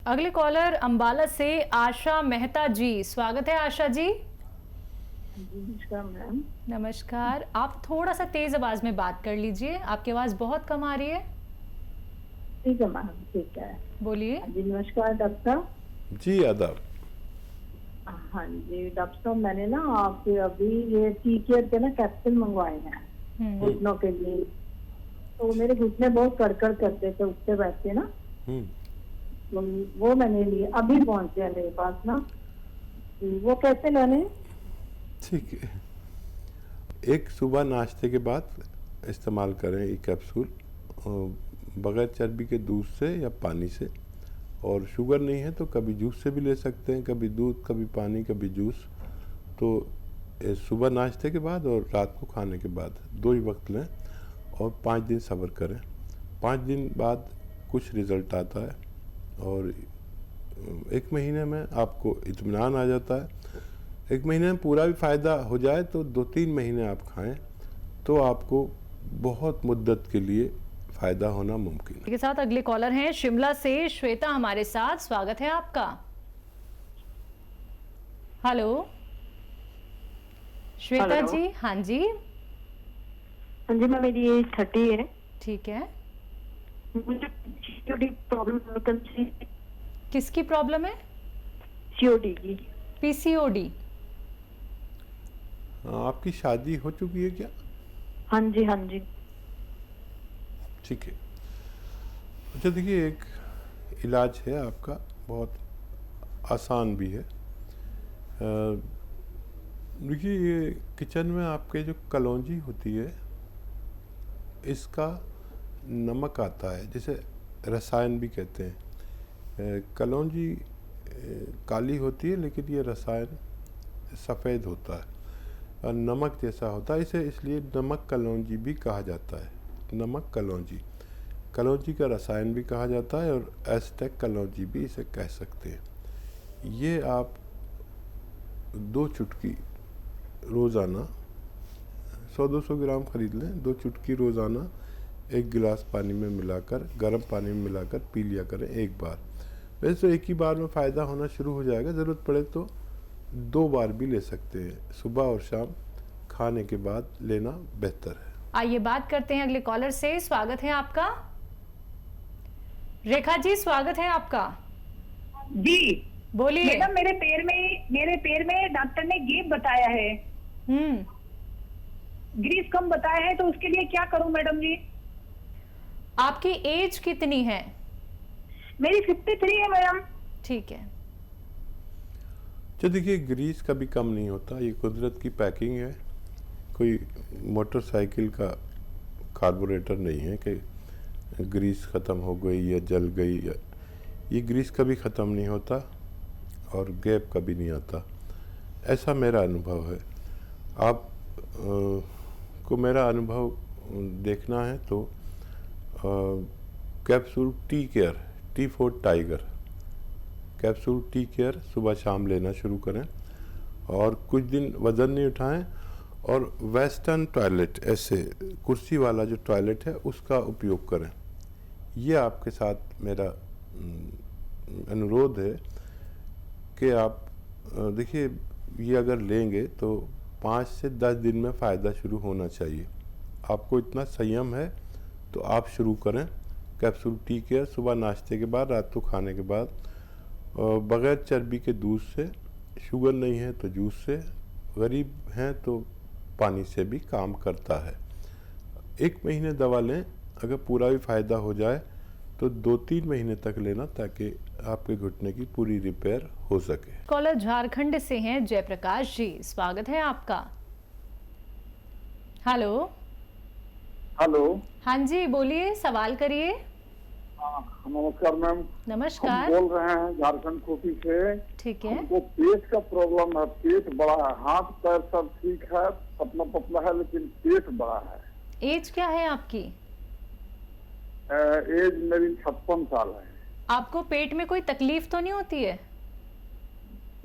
अगले कॉलर अंबाला से आशा मेहता जी, स्वागत है आशा जी। नमस्कार मैम। नमस्कार, आप थोड़ा सा तेज आवाज में बात कर लीजिए, आपकी आवाज बहुत कम आ रही है। ठीक है मैम, ठीक है, बोलिए। जी नमस्कार डॉक्टर साहब। जी आदाब। हाँ जी डॉक्टर साहब, मैंने ना आपके अभी ये टी केयर के ना कैप्सूल मंगवाए हैं घुटनों के लिए। तो मेरे घुटने बहुत कड़कड़ करते थे उठते बैठते ना, तो वो मैंने लिए, अभी पहुंचे हैं मेरे पास ना, वो कैसे लेने? ठीक है, एक सुबह नाश्ते के बाद इस्तेमाल करें ये कैप्सूल, बगैर चर्बी के दूध से या पानी से। और शुगर नहीं है तो कभी जूस से भी ले सकते हैं, कभी दूध, कभी पानी, कभी जूस। तो सुबह नाश्ते के बाद और रात को खाने के बाद 2 ही वक्त लें और 5 दिन सब्र करें। 5 दिन बाद कुछ रिज़ल्ट आता है और 1 महीने में आपको इत्मीनान आ जाता है। 1 महीने में पूरा भी फ़ायदा हो जाए तो 2-3 महीने आप खाएं तो आपको बहुत मुद्दत के लिए फ़ायदा होना मुमकिन है। के साथ अगले कॉलर हैं शिमला से श्वेता हमारे साथ, स्वागत है आपका। Hello Shweta hello. जी। हाँ जी, हाँ जी मैम, मेरी एज 30 है। ठीक है। मुझे सीओडी प्रॉब्लम कल से। किसकी प्रॉब्लम है? सीओडी की। पीसीओडी। आपकी शादी हो चुकी है क्या? हाँ जी हाँ जी। ठीक है। अच्छा देखिए, एक इलाज है आपका, बहुत आसान भी है। देखिए, ये किचन में आपके जो कलौंजी होती है इसका नमक आता है, जिसे रसायन भी कहते हैं। कलौंजी काली होती है लेकिन ये रसायन सफ़ेद होता है और नमक जैसा होता है, इसे इसलिए नमक कलौंजी भी कहा जाता है। नमक कलौंजी, कलौंजी का रसायन भी कहा जाता है और एस्टेक कलौंजी भी इसे कह सकते हैं। ये आप 2 चुटकी रोज़ाना 100-200 ग्राम खरीद लें, 2 चुटकी रोज़ाना 1 गिलास पानी में मिलाकर, गर्म पानी में मिलाकर पी लिया करें एक बार। वैसे तो एक ही बार में फ़ायदा होना शुरू हो जाएगा, ज़रूरत पड़े तो 2 बार भी ले सकते हैं, सुबह और शाम खाने के बाद लेना बेहतर है। आइए बात करते हैं अगले कॉलर से, स्वागत है आपका। रेखा जी, स्वागत है आपका जी। बोलिए। मैडम, मेरे पैर में डॉक्टर ने गैप बताया है, ग्रीस कम बताया है, तो उसके लिए क्या करूं मैडम जी? आपकी एज कितनी है? मेरी 53 है मैडम। ठीक है। तो देखिए, ग्रीस कभी कम नहीं होता, ये कुदरत की पैकिंग है। कोई मोटरसाइकिल का कार्बोरेटर नहीं है कि ग्रीस ख़त्म हो गई या जल गई, या ये ग्रीस कभी ख़त्म नहीं होता और गैप कभी नहीं आता, ऐसा मेरा अनुभव है। आप को मेरा अनुभव देखना है तो capsule tea care, T for tiger, capsule tea care सुबह शाम लेना शुरू करें और कुछ दिन वज़न नहीं उठाएं और वेस्टर्न टॉयलेट, ऐसे कुर्सी वाला जो टॉयलेट है उसका उपयोग करें। ये आपके साथ मेरा अनुरोध है कि आप देखिए, ये अगर लेंगे तो 5 से 10 दिन में फ़ायदा शुरू होना चाहिए। आपको इतना संयम है तो आप शुरू करें कैप्सूल टी केयर सुबह नाश्ते के बाद, रात को खाने के बाद, बग़ैर चर्बी के दूध से, शुगर नहीं है तो जूस से, गरीब हैं तो पानी से भी काम करता है। 1 महीने दवा लें, अगर पूरा भी फ़ायदा हो जाए तो 2-3 महीने तक लेना, ताकि आपके घुटने की पूरी रिपेयर हो सके। कॉलर झारखंड से हैं जयप्रकाश जी, स्वागत है आपका। हेलो। हेलो। हाँ जी, बोलिए, सवाल करिए। नमस्कार मैम। नमस्कार। हम बोल रहे हैं झारखंड कोटी से। ठीक है। हमको पेट का प्रॉब्लम है, पेट बड़ा है, हाथ पैर सब ठीक है, पतला पतला है, लेकिन पेट बड़ा है। एज क्या है आपकी? एज मेरी 56 साल है। आपको पेट में कोई तकलीफ तो नहीं होती है?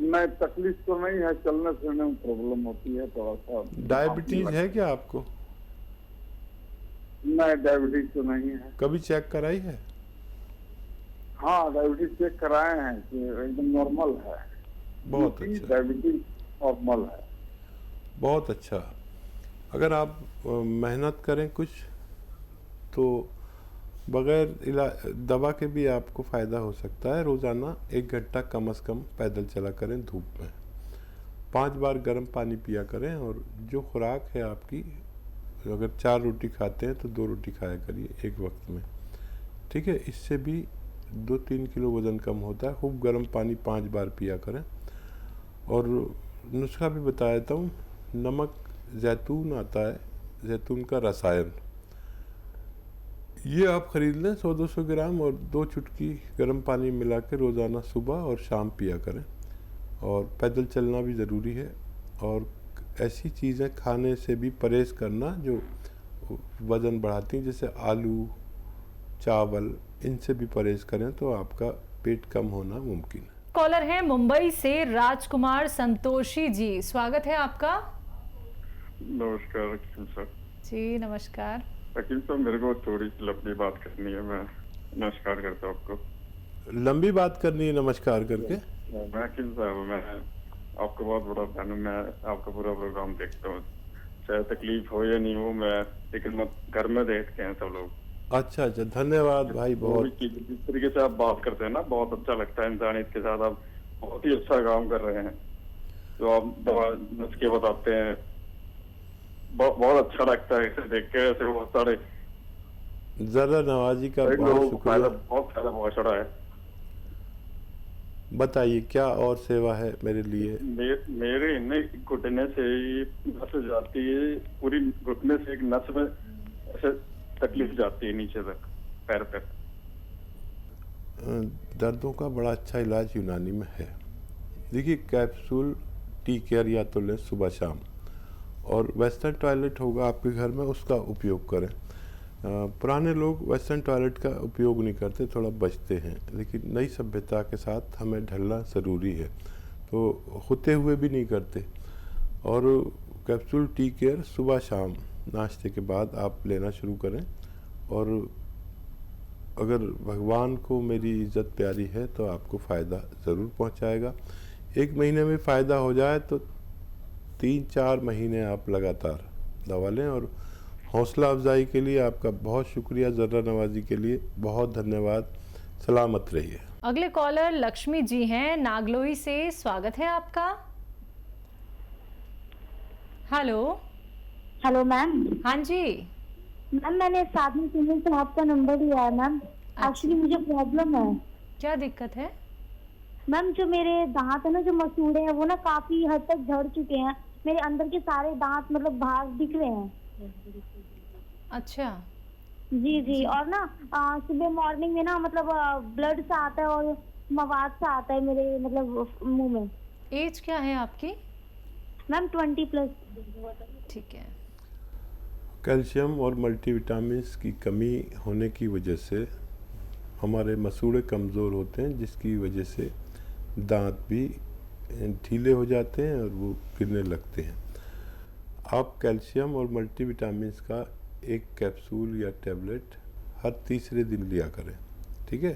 नहीं, तकलीफ तो नहीं है, चलने फिरने में प्रॉब्लम होती है थोड़ा सा। डायबिटीज है क्या आपको? नहीं, डायबिटीज तो नहीं है। कभी चेक कराई है? हाँ, डायबिटीज चेक कराए हैं कि एकदम नॉर्मल है। बहुत BP, अच्छा, डायबिटीज नॉर्मल है। बहुत अच्छा। अगर आप मेहनत करें कुछ तो बगैर दवा के भी आपको फ़ायदा हो सकता है। रोज़ाना 1 घंटा कम से कम पैदल चला करें धूप में, 5 बार गर्म पानी पिया करें, और जो खुराक है आपकी, अगर 4 रोटी खाते हैं तो 2 रोटी खाया करिए एक वक्त में, ठीक है। इससे भी 2-3 किलो वज़न कम होता है। खूब गर्म पानी 5 बार पिया करें। और नुस्खा भी बता देता हूँ। नमक जैतून आता है, जैतून का रसायन, ये आप ख़रीद लें 100-200 ग्राम, और 2 चुटकी गर्म पानी मिला के रोज़ाना सुबह और शाम पिया करें। और पैदल चलना भी ज़रूरी है। और ऐसी चीज़ें खाने से भी परहेज़ करना जो वज़न बढ़ाती हैं, जैसे आलू, चावल, इनसे भी परहेज़ करें तो आपका पेट कम होना मुमकिन है। कॉलर हैं मुंबई से राजकुमार संतोषी जी, स्वागत है आपका। नमस्कार वकील साहब। जी नमस्कार। वकील साहब, मेरे को थोड़ी सी लंबी बात करनी है। मैं नमस्कार करता हूँ आपको। लंबी बात करनी है नमस्कार करके? वकील साहब, मैं आपको बहुत बड़ा फैन हूँ। मैं आपका पूरा प्रोग्राम देखता हूँ, चाहे तकलीफ हो या नहीं हो, मैं लेकिन घर में देखते हैं सब लोग। अच्छा, धन्यवाद भाई। बहुत जिस तरीके से आप बात करते हैं ना, बहुत अच्छा लगता है। इंसानियत के साथ आप बहुत ही अच्छा काम कर रहे हैं। जो आप दवा नुस्खे बताते हैं, बहुत अच्छा लगता है इसे देख के। ऐसे बहुत सारे ज़रा नवाजी का बहुत शुक्रिया। बहुत फायदा पहुँच रहा है। बताइए क्या और सेवा है मेरे लिए? मेरे घुटने से नस जाती है, पूरी घुटने से एक नस में ऐसे तकलीफ जाती है नीचे तक पैर पे। दर्दों का बड़ा अच्छा इलाज यूनानी में है। देखिए, कैप्सूल टी केयर या तो लें सुबह शाम, और वेस्टर्न टॉयलेट होगा आपके घर में, उसका उपयोग करें। पुराने लोग वेस्टर्न टॉयलेट का उपयोग नहीं करते, थोड़ा बचते हैं, लेकिन नई सभ्यता के साथ हमें ढलना ज़रूरी है, तो होते हुए भी नहीं करते। और कैप्सूल टी केयर सुबह शाम नाश्ते के बाद आप लेना शुरू करें। और अगर भगवान को मेरी इज़्ज़त प्यारी है तो आपको फ़ायदा ज़रूर पहुंचाएगा। 1 महीने में फ़ायदा हो जाए तो 3-4 महीने आप लगातार दवा लें। और हौसला अफजाई के लिए आपका बहुत शुक्रिया। ज़र्रा नवाजी के लिए बहुत धन्यवाद। सलामत रहिए। अगले कॉलर लक्ष्मी जी हैं नागलोई से, स्वागत है आपका। हेलो। Hello ma'am. हाँ जी मैम, मैंने साथ में किसी से आपका नंबर लिया है मैम। एक्चुअली मुझे प्रॉब्लम है। क्या दिक्कत है? मैम, जो मेरे दांत है ना, जो मसूड़े हैं, वो ना काफी हद तक झड़ चुके हैं। मेरे अंदर के सारे दांत मतलब बाहर दिख रहे हैं। अच्छा जी जी। और ना सुबह मॉर्निंग में ना मतलब ब्लड सा आता है और मवाद सा आता है मेरे मतलब मुंह में। एज क्या है आपकी? मैम 20+। ठीक है। कैल्शियम और मल्टीविटामिन्स की कमी होने की वजह से हमारे मसूड़े कमज़ोर होते हैं, जिसकी वजह से दांत भी ढीले हो जाते हैं और वो गिरने लगते हैं। आप कैल्शियम और मल्टीविटामिन्स का 1 कैप्सूल या टैबलेट हर तीसरे दिन लिया करें, ठीक है।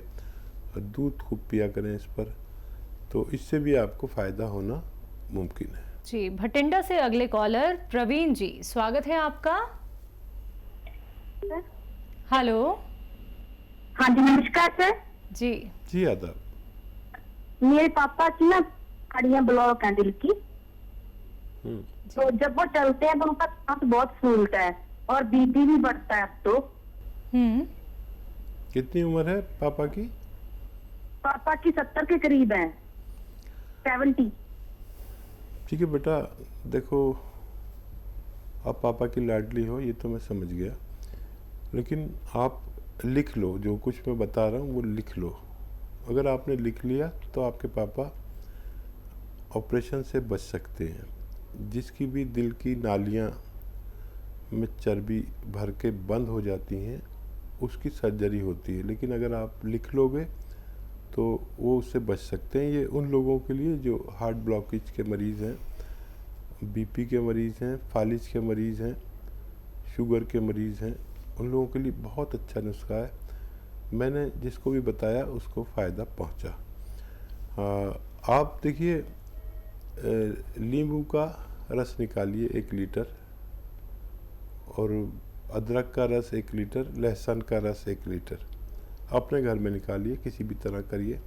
और दूध खूब पिया करें इस पर, तो इससे भी आपको फ़ायदा होना मुमकिन है। जी, भटिंडा से अगले कॉलर प्रवीण जी, स्वागत है आपका। हेलो। हाँ जी, नमस्कार सर। जी जी आदाब। मेरे पापा की ना हड्डियां ब्लॉक हैं दिल की, तो जब वो चलते हैं तो उनका सांस बहुत फूलता है और बीपी भी बढ़ता है अब तो। कितनी उम्र है पापा की? पापा की 70 के करीब है, 70। ठीक है बेटा, देखो आप पापा की लाडली हो, ये तो मैं समझ गया, लेकिन आप लिख लो, जो कुछ मैं बता रहा हूँ वो लिख लो। अगर आपने लिख लिया तो आपके पापा ऑपरेशन से बच सकते हैं। जिसकी भी दिल की नालियाँ में चर्बी भर के बंद हो जाती हैं उसकी सर्जरी होती है, लेकिन अगर आप लिख लोगे तो वो उससे बच सकते हैं। ये उन लोगों के लिए जो हार्ट ब्लॉकेज के मरीज़ हैं, बीपी के मरीज़ हैं, फालिज के मरीज़ हैं, शुगर के मरीज़ हैं, उन लोगों के लिए बहुत अच्छा नुस्खा है। मैंने जिसको भी बताया उसको फ़ायदा पहुंचा। आप देखिए, नींबू का रस निकालिए 1 लीटर, और अदरक का रस 1 लीटर, लहसुन का रस 1 लीटर अपने घर में निकालिए, किसी भी तरह करिए।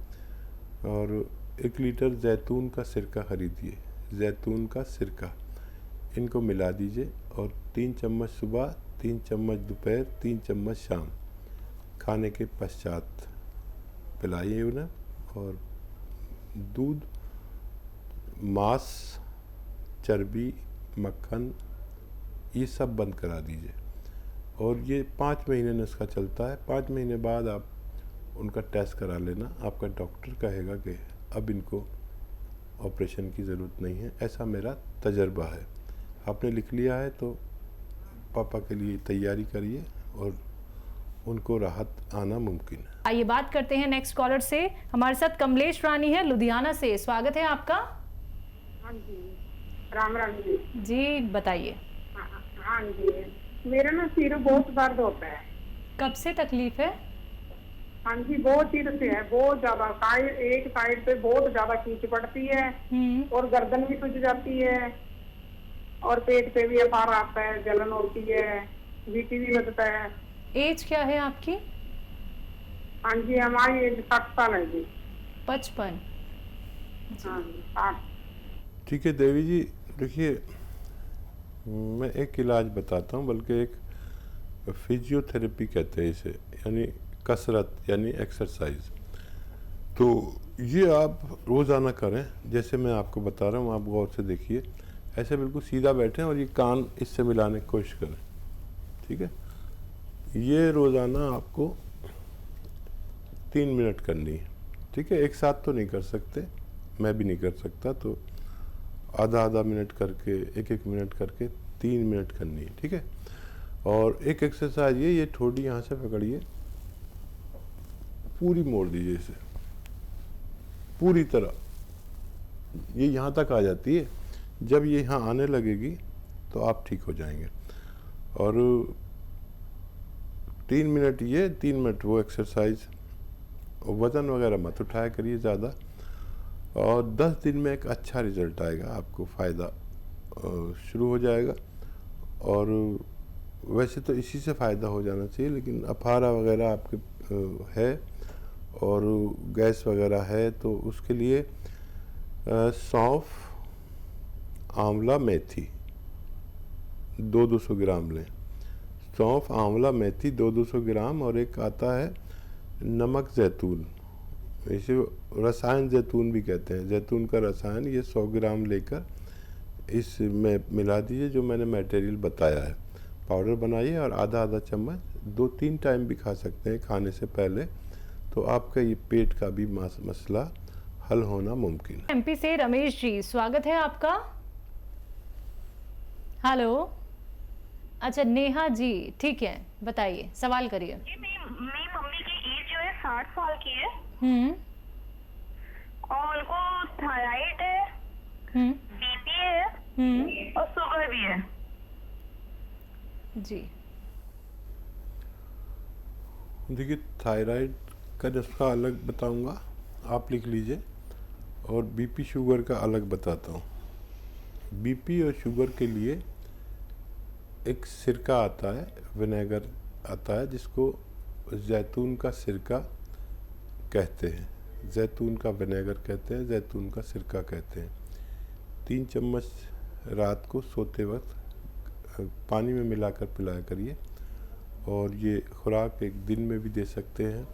और 1 लीटर जैतून का सिरका खरीदिए, जैतून का सिरका, इनको मिला दीजिए और 3 चम्मच सुबह, 3 चम्मच दोपहर, 3 चम्मच शाम, खाने के पश्चात पिलाइए उन्हें। और दूध, मांस, चर्बी, मक्खन, ये सब बंद करा दीजिए। और ये 5 महीने नुस्खा चलता है। 5 महीने बाद आप उनका टेस्ट करा लेना, आपका डॉक्टर कहेगा कि अब इनको ऑपरेशन की ज़रूरत नहीं है। ऐसा मेरा तजर्बा है। आपने लिख लिया है तो पापा के लिए तैयारी करिए और उनको राहत आना मुमकिन है। आइए बात करते हैं नेक्स्ट कॉलर से। हमारे साथ कमलेश रानी है लुधियाना से। स्वागत है आपका। हाँ जी, राम राम जी। जी बताइए। हाँ जी, मेरा ना सिर बहुत दर्द होता है। कब से तकलीफ है? हाँ जी, बहुत सिर से है, बहुत ज्यादा। एक साइड पे बहुत ज्यादा खींच पड़ती है और गर्दन भी सूज जाती है और पेट पे भी अपार आता है, जलन होती है, बीपी भी लगता है। एज क्या है आपकी? हाँ जी, हमारी एज 60 साल है जी। 55। हाँ जी, 60। ठीक है देवी जी, देखिए मैं एक इलाज बताता हूँ, बल्कि एक फिजियोथेरेपी कहते हैं इसे, यानी कसरत, यानी एक्सरसाइज। तो ये आप रोज़ाना करें, जैसे मैं आपको बता रहा हूँ, आप गौर से देखिए। ऐसे बिल्कुल सीधा बैठें और ये कान इससे मिलाने की कोशिश करें, ठीक है। ये रोज़ाना आपको 3 मिनट करनी है, ठीक है। एक साथ तो नहीं कर सकते, मैं भी नहीं कर सकता, तो आधा मिनट करके, 1 मिनट करके 3 मिनट करनी है, ठीक है। और एक एक्सरसाइज ये ठोड़ी यहाँ से पकड़िए, पूरी मोड़ दीजिए इसे पूरी तरह, ये यहाँ तक आ जाती है। जब ये यहाँ आने लगेगी तो आप ठीक हो जाएंगे। और 3 मिनट ये, 3 मिनट वो एक्सरसाइज। वज़न वगैरह मत उठाया करिए ज़्यादा, और 10 दिन में एक अच्छा रिजल्ट आएगा, आपको फ़ायदा शुरू हो जाएगा। और वैसे तो इसी से फ़ायदा हो जाना चाहिए, लेकिन अफारा वगैरह आपके है और गैस वगैरह है, तो उसके लिए सौंफ, आंवला, मेथी 200 ग्राम लें। सौंफ, आंवला, मेथी 200 ग्राम। और एक आता है नमक जैतून, इसे रसायन जैतून भी कहते हैं, जैतून का रसायन, ये 100 ग्राम लेकर इसमें मिला दीजिए, जो मैंने मटेरियल बताया है। पाउडर बनाइए और आधा चम्मच 2-3 टाइम भी खा सकते हैं खाने से पहले, तो आपका ये पेट का भी मसला हल होना मुमकिन है। एमपी से रमेश जी, स्वागत है आपका। हेलो, अच्छा नेहा जी, ठीक है, बताइए, सवाल करिए। मेरी मम्मी की एज जो है 60 साल की है और उनको थायराइड है, बीपी है और शुगर भी है जी। देखिए, थायराइड का नुस्खा अलग बताऊंगा, आप लिख लीजिए, और बीपी शुगर का अलग बताता हूँ। बीपी और शुगर के लिए एक सिरका आता है, विनेगर आता है, जिसको जैतून का सिरका कहते हैं, जैतून का विनेगर कहते हैं, जैतून का सिरका कहते हैं। 3 चम्मच रात को सोते वक्त पानी में मिलाकर पिलाया करिए। और ये खुराक एक दिन में भी दे सकते हैं,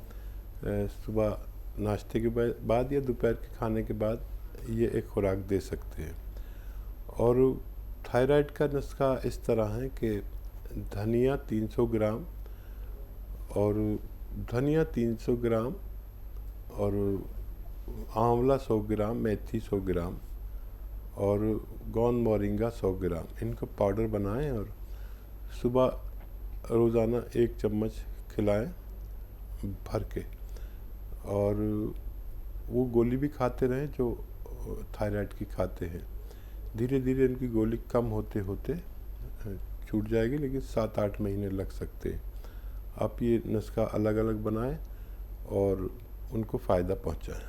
सुबह नाश्ते के बाद या दोपहर के खाने के बाद ये एक खुराक दे सकते हैं। और थायराइड का नुस्खा इस तरह है कि धनिया 300 ग्राम और आंवला 100 ग्राम, मेथी 100 ग्राम और गौन मोरिंगा 100 ग्राम, इनको पाउडर बनाएं और सुबह रोज़ाना 1 चम्मच खिलाएं भर के। और वो गोली भी खाते रहें जो थायराइड की खाते हैं। धीरे धीरे इनकी गोली कम होते होते छूट जाएगी, लेकिन 7-8 महीने लग सकते हैं। आप ये नुस्खा अलग अलग बनाएं और उनको फ़ायदा पहुंचाएं।